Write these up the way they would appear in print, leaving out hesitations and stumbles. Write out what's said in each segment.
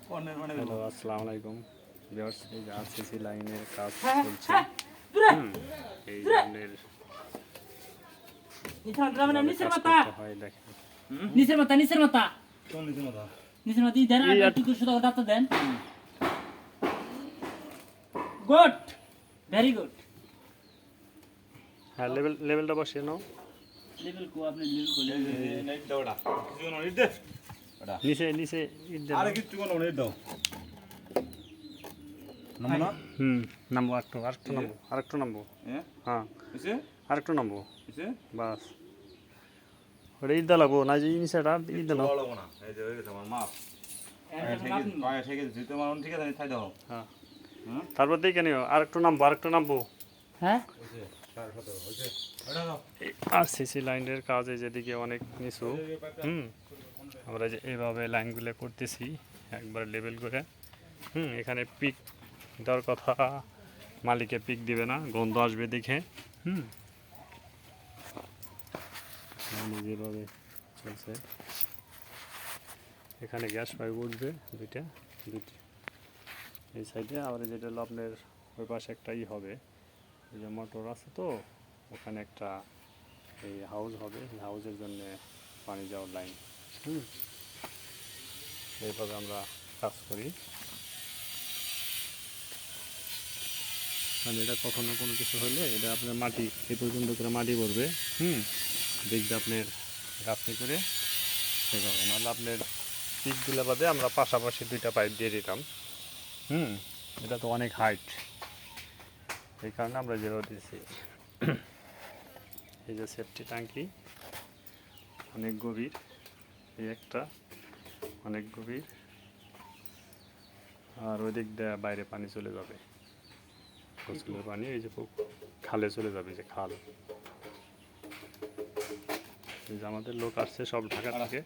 Hello, আসসালামু আলাইকুম viewers. এই যে আরসিসি লাইনের কাজ চলছে। এই ধরনের নিচের কাজ মাথা করতে হয় দেখেন। নিচের মাথা নিচের মাথা নিচের মাথা দেন আর একটু শুধু দাঁত দেন। Good, very good. হ্যাঁ, লেভেলটা বসিয়ে নাও। লেভেল কো আপনি লেভেল কো নেট দাও ওটা কিছু না নেট দে ওটা নিচে নিচে ইট দেন। আরে কিছু কোন নেট দাও নমুনা নামবো আরেকটু নামবো হ্যাঁ হ্যাঁ, এসে আরেকটু নামবো এসে বাস। ওটা ইট লাগবো না, যে নিচে ইট দেন। ভালো না এই যে হয়ে গেছে আমার মাপ পায়ে ঠিক আছে জুতো মারুন ঠিক আছে ছাই দাও হ্যাঁ, হ্যাঁ তারপর দেখে নিও আরেকটু নামবো। হ্যাঁ এসে 7:30 হইছে ওটা দাও আরসিসি লাইনের কাজে যেদিকে অনেক নিচু, আমরা যে এইভাবে লাইনগুলো করতেছি একবার লেভেল করে। এখানে পিক দেওয়ার কথা, মালিকে পিক দিবে না, গন্ধ আসবে দেখে। যেভাবে চলছে এখানে গ্যাস পাইপ উঠবে দুইটা এই সাইডে। আবার যেটা হলো আপনার ওই পাশে একটাই হবে, এই যে মোটর আছে তো ওখানে একটা এই হাউস হবে, এই হাউসের জন্য পানি যাওয়ার লাইন। এইভাবে আমরা কাজ করি। কারণ এটা কখনো কোনো কিছু হলে এটা আপনার মাটি এই পর্যন্ত করে মাটি ভরবে, দেখবে আপনার গাছনি করে সেভাবে। নাহলে আপনার পিকগুলো বাদে আমরা পাশাপাশি দুইটা পাইপ দিয়ে দিতাম। এটা তো অনেক হাইট, এই কারণে আমরা যেভাবে দিয়েছি। এই যে সেফটি ট্যাঙ্কি অনেক গভীর, এই একটা অনেক গভীর, আর ওই দিক দিয়ে বাইরে পানি চলে যাবে, গোসলের পানি এই যে খালে চলে যাবে, যে খাল। এই যে আমাদের লোক আসছে সব ঢাকা থেকে,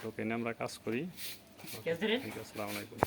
লোক এনে আমরা কাজ করি। আসসালামু আলাইকুম।